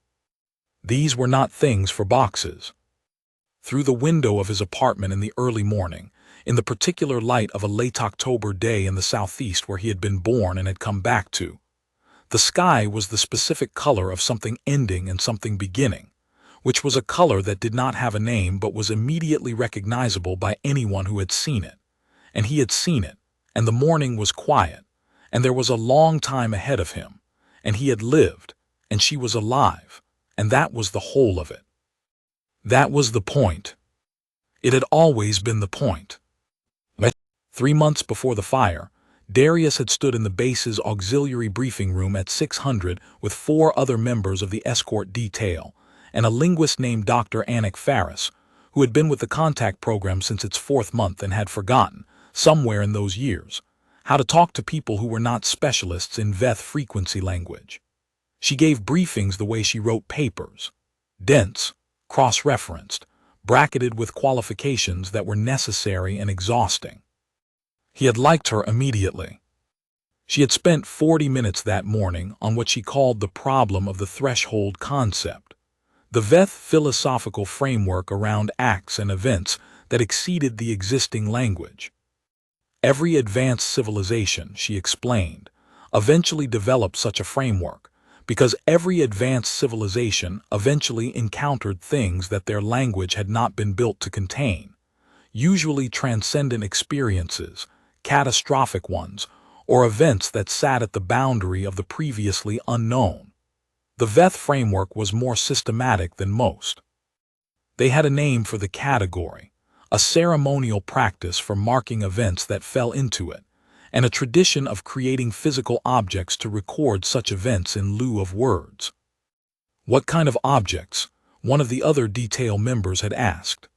These were not things for boxes. Through the window of his apartment in the early morning, in the particular light of a late October day in the southeast where he had been born and had come back to, the sky was the specific color of something ending and something beginning, which was a color that did not have a name but was immediately recognizable by anyone who had seen it. And he had seen it, and the morning was quiet, and there was a long time ahead of him, and he had lived, and she was alive, and that was the whole of it. That was the point. It had always been the point. 3 months before the fire, Darius had stood in the base's auxiliary briefing room at 600 with 4 other members of the escort detail and a linguist named Dr. Anik Faris, who had been with the contact program since its 4th month and had forgotten, somewhere in those years, how to talk to people who were not specialists in Veth frequency language. She gave briefings the way she wrote papers, dense, cross-referenced, bracketed with qualifications that were necessary and exhausting. He had liked her immediately. She had spent 40 minutes that morning on what she called the problem of the threshold concept, the Veth philosophical framework around acts and events that exceeded the existing language. Every advanced civilization, she explained, eventually developed such a framework, because every advanced civilization eventually encountered things that their language had not been built to contain, usually transcendent experiences, catastrophic ones, or events that sat at the boundary of the previously unknown. The Veth framework was more systematic than most. They had a name for the category, a ceremonial practice for marking events that fell into it, and a tradition of creating physical objects to record such events in lieu of words. What kind of objects? One of the other detail members had asked.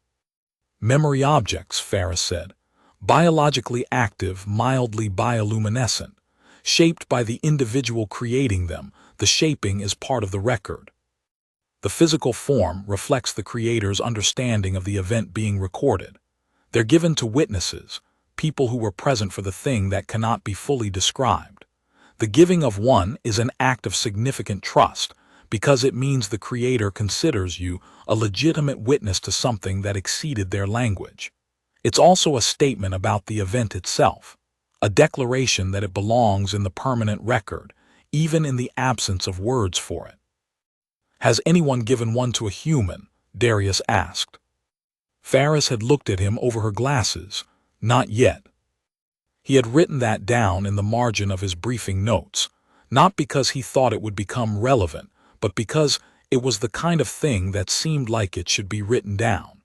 Memory objects, Ferris said, biologically active, mildly bioluminescent, shaped by the individual creating them. The shaping is part of the record. The physical form reflects the creator's understanding of the event being recorded. They're given to witnesses, people who were present for the thing that cannot be fully described. The giving of one is an act of significant trust, because it means the creator considers you a legitimate witness to something that exceeded their language. It's also a statement about the event itself, a declaration that it belongs in the permanent record, even in the absence of words for it. Has anyone given one to a human? Darius asked. Ferris had looked at him over her glasses. Not yet. He had written that down in the margin of his briefing notes, not because he thought it would become relevant, but because it was the kind of thing that seemed like it should be written down.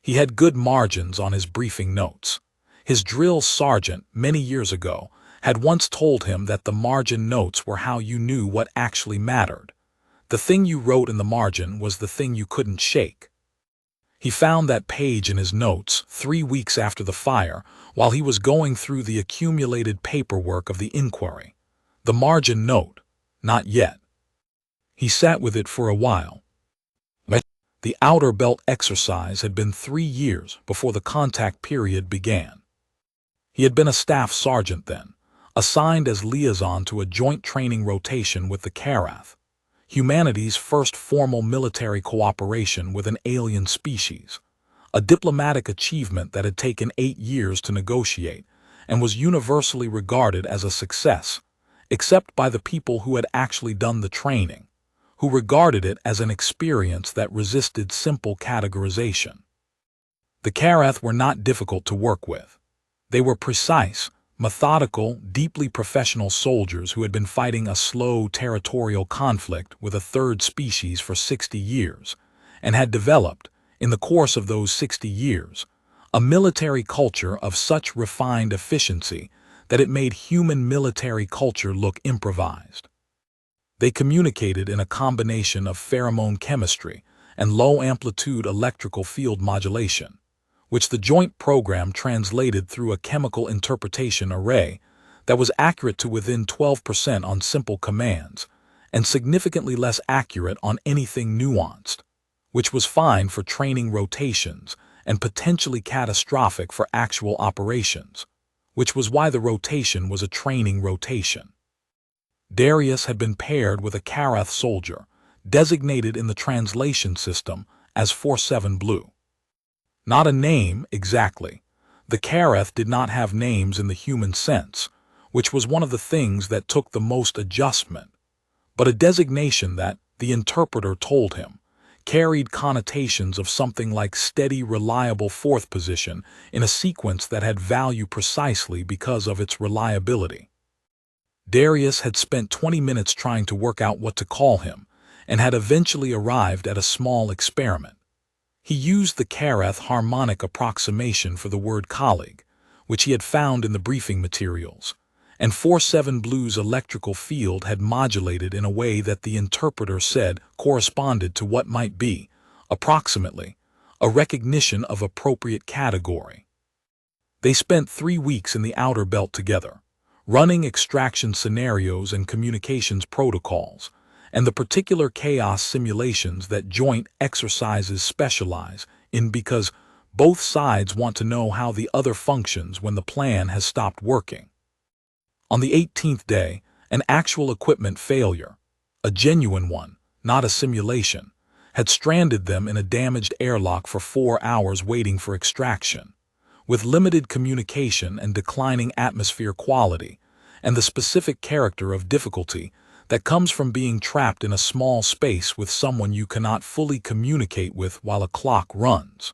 He had good margins on his briefing notes. His drill sergeant, many years ago, had once told him that the margin notes were how you knew what actually mattered. The thing you wrote in the margin was the thing you couldn't shake. He found that page in his notes 3 weeks after the fire while he was going through the accumulated paperwork of the inquiry. The margin note, not yet. He sat with it for a while. The outer belt exercise had been 3 years before the contact period began. He had been a staff sergeant then, assigned as liaison to a joint training rotation with the Karath, humanity's first formal military cooperation with an alien species, a diplomatic achievement that had taken 8 years to negotiate and was universally regarded as a success, except by the people who had actually done the training, who regarded it as an experience that resisted simple categorization. The Karath were not difficult to work with. They were precise, methodical, deeply professional soldiers who had been fighting a slow territorial conflict with a third species for 60 years, and had developed, in the course of those 60 years, a military culture of such refined efficiency that it made human military culture look improvised. They communicated in a combination of pheromone chemistry and low-amplitude electrical field modulation, which the joint program translated through a chemical interpretation array that was accurate to within 12% on simple commands and significantly less accurate on anything nuanced, which was fine for training rotations and potentially catastrophic for actual operations, which was why the rotation was a training rotation. Darius had been paired with a Karath soldier, designated in the translation system as 47 Blue. Not a name, exactly. The Karath did not have names in the human sense, which was one of the things that took the most adjustment, but a designation that, the interpreter told him, carried connotations of something like steady, reliable fourth position in a sequence that had value precisely because of its reliability. Darius had spent 20 minutes trying to work out what to call him, and had eventually arrived at a small experiment. He used the Karath harmonic approximation for the word colleague, which he had found in the briefing materials, and 47 Blue's electrical field had modulated in a way that the interpreter said corresponded to what might be, approximately, a recognition of appropriate category. They spent 3 weeks in the outer belt together, running extraction scenarios and communications protocols, and the particular chaos simulations that joint exercises specialize in because both sides want to know how the other functions when the plan has stopped working. On the 18th day, an actual equipment failure, a genuine one, not a simulation, had stranded them in a damaged airlock for 4 hours waiting for extraction. With limited communication and declining atmosphere quality, and the specific character of difficulty that comes from being trapped in a small space with someone you cannot fully communicate with while a clock runs.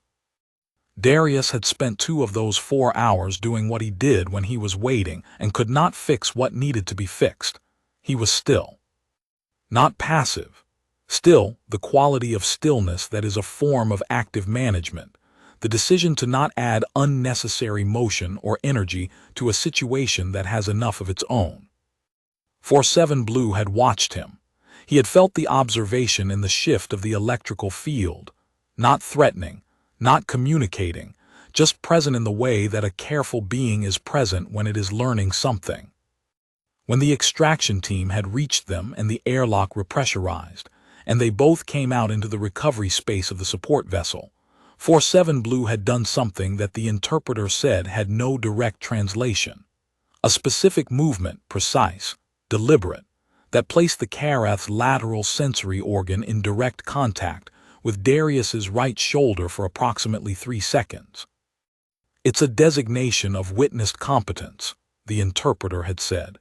Darius had spent 2 of those 4 hours doing what he did when he was waiting and could not fix what needed to be fixed. He was still. Not passive. Still, the quality of stillness that is a form of active management, the decision to not add unnecessary motion or energy to a situation that has enough of its own. 47 Blue had watched him. He had felt the observation in the shift of the electrical field, not threatening, not communicating, just present in the way that a careful being is present when it is learning something. When the extraction team had reached them and the airlock repressurized, and they both came out into the recovery space of the support vessel, 47 Blue had done something that the interpreter said had no direct translation. A specific movement, precise, deliberate, that placed the Karath's lateral sensory organ in direct contact with Darius's right shoulder for approximately 3 seconds. It's a designation of witnessed competence, the interpreter had said.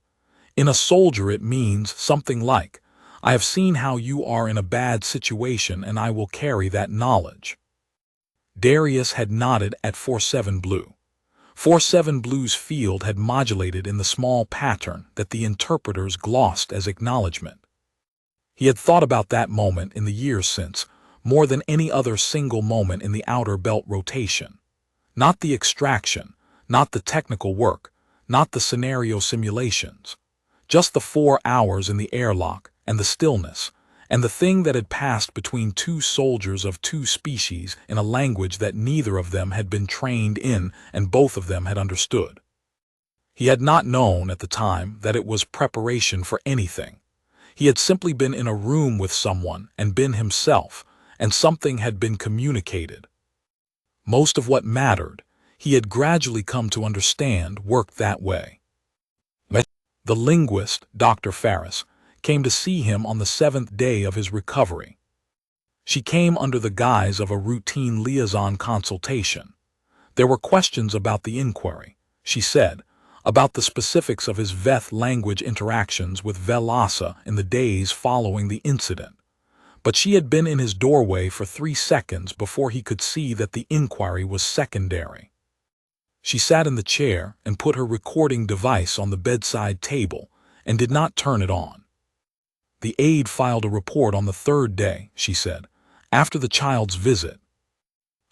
In a soldier it means something like, I have seen how you are in a bad situation and I will carry that knowledge. Darius had nodded at 47 Blue. 47 Blue's field had modulated in the small pattern that the interpreters glossed as acknowledgement. He had thought about that moment in the years since, more than any other single moment in the outer belt rotation. Not the extraction, not the technical work, not the scenario simulations. Just the 4 hours in the airlock and the stillness, and the thing that had passed between 2 soldiers of 2 species in a language that neither of them had been trained in and both of them had understood. He had not known at the time that it was preparation for anything. He had simply been in a room with someone and been himself, and something had been communicated. Most of what mattered, he had gradually come to understand, worked that way. The linguist, Dr. Ferris, came to see him on the 7th day of his recovery. She came under the guise of a routine liaison consultation. There were questions about the inquiry, she said, about the specifics of his Veth language interactions with Velasa in the days following the incident. But she had been in his doorway for 3 seconds before he could see that the inquiry was secondary. She sat in the chair and put her recording device on the bedside table and did not turn it on. The aide filed a report on the 3rd day, she said, after the child's visit.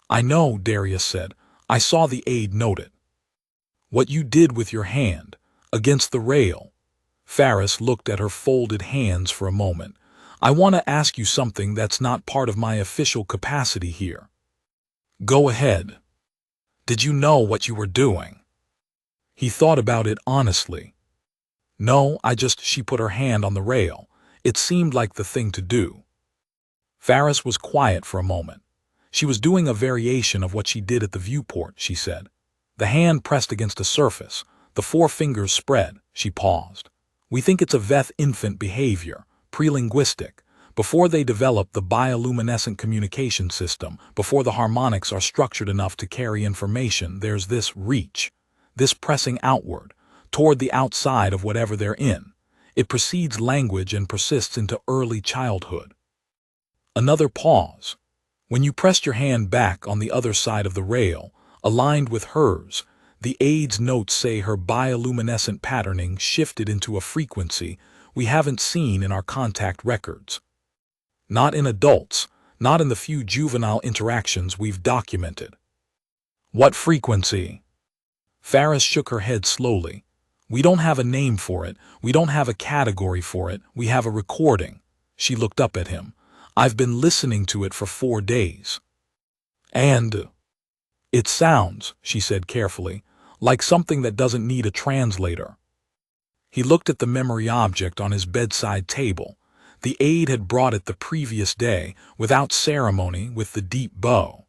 I know, Darius said. I saw the aide note it. What you did with your hand, against the rail. Ferris looked at her folded hands for a moment. I want to ask you something that's not part of my official capacity here. Go ahead. Did you know what you were doing? He thought about it honestly. No, she put her hand on the rail. It seemed like the thing to do. Ferris was quiet for a moment. She was doing a variation of what she did at the viewport, she said. The hand pressed against a surface, the 4 fingers spread, she paused. We think it's a Veth infant behavior, pre-linguistic, before they develop the bioluminescent communication system, before the harmonics are structured enough to carry information, there's this reach, this pressing outward, toward the outside of whatever they're in. It precedes language and persists into early childhood. Another pause. When you pressed your hand back on the other side of the rail, aligned with hers, the aide's notes say her bioluminescent patterning shifted into a frequency we haven't seen in our contact records. Not in adults, not in the few juvenile interactions we've documented. What frequency? Ferris shook her head slowly. We don't have a name for it, we don't have a category for it, we have a recording. She looked up at him. I've been listening to it for 4 days. And it sounds, she said carefully, like something that doesn't need a translator. He looked at the memory object on his bedside table. The aide had brought it the previous day, without ceremony, with the deep bow.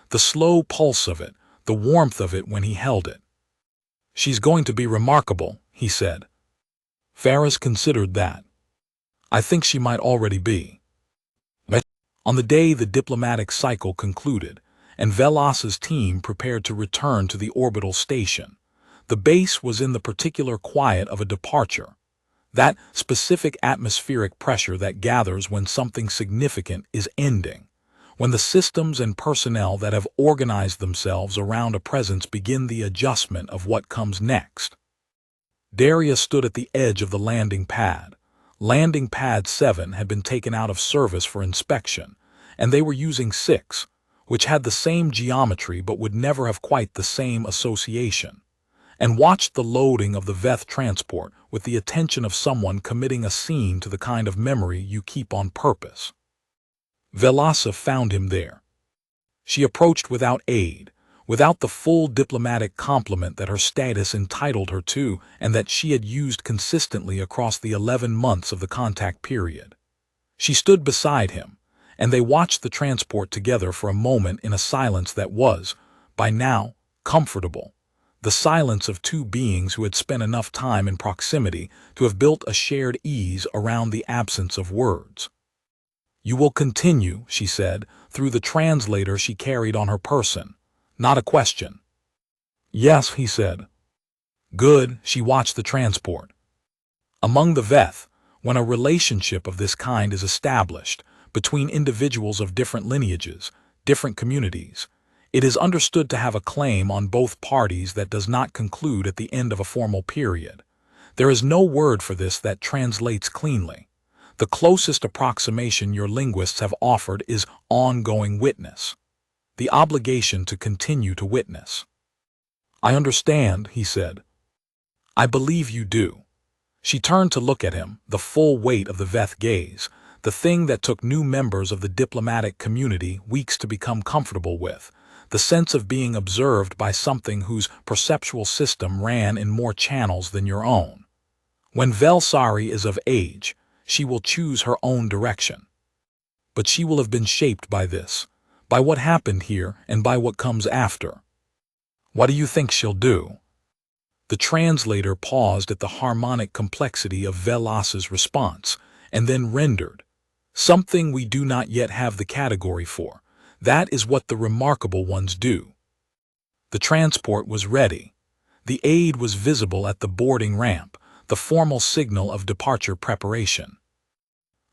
The slow pulse of it, the warmth of it when he held it. She's going to be remarkable, he said. Ferris considered that. I think she might already be. On the day the diplomatic cycle concluded, and Velas's team prepared to return to the orbital station, the base was in the particular quiet of a departure, that specific atmospheric pressure that gathers when something significant is ending, when the systems and personnel that have organized themselves around a presence begin the adjustment of what comes next. Darius stood at the edge of the landing pad. Landing pad 7 had been taken out of service for inspection, and they were using 6, which had the same geometry but would never have quite the same association, and watched the loading of the Veth transport with the attention of someone committing a scene to the kind of memory you keep on purpose. Velasa found him there. She approached without aid, without the full diplomatic compliment that her status entitled her to and that she had used consistently across the 11 months of the contact period. She stood beside him, and they watched the transport together for a moment in a silence that was, by now, comfortable, the silence of two beings who had spent enough time in proximity to have built a shared ease around the absence of words. "You will continue," she said, through the translator she carried on her person. Not a question. "Yes," he said. "Good." She watched the transport. Among the Veth, when a relationship of this kind is established, between individuals of different lineages, different communities, it is understood to have a claim on both parties that does not conclude at the end of a formal period. There is no word for this that translates cleanly. The closest approximation your linguists have offered is ongoing witness. The obligation to continue to witness. "I understand," he said. "I believe you do." She turned to look at him, the full weight of the Veth gaze, the thing that took new members of the diplomatic community weeks to become comfortable with, the sense of being observed by something whose perceptual system ran in more channels than your own. When Velsari is of age, she will choose her own direction. But she will have been shaped by this, by what happened here and by what comes after. What do you think she'll do? The translator paused at the harmonic complexity of Velas's response, and then rendered, "Something we do not yet have the category for. That is what the remarkable ones do." The transport was ready. The aid was visible at the boarding ramp, the formal signal of departure preparation.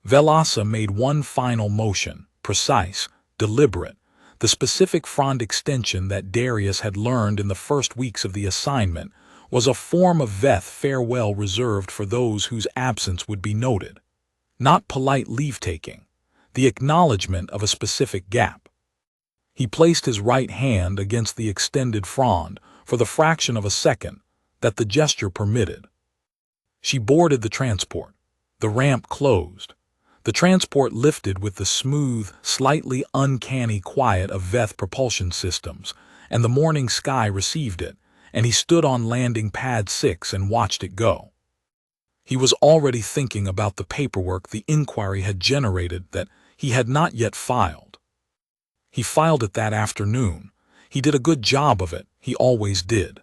Velasa made one final motion, precise, deliberate, the specific frond extension that Darius had learned in the first weeks of the assignment was a form of Veth farewell reserved for those whose absence would be noted. Not polite leave-taking, the acknowledgement of a specific gap. He placed his right hand against the extended frond for the fraction of a second that the gesture permitted. She boarded the transport. The ramp closed. The transport lifted with the smooth, slightly uncanny quiet of Veth propulsion systems, and the morning sky received it, and he stood on landing pad 6 and watched it go. He was already thinking about the paperwork the inquiry had generated that he had not yet filed. He filed it that afternoon. He did a good job of it, he always did.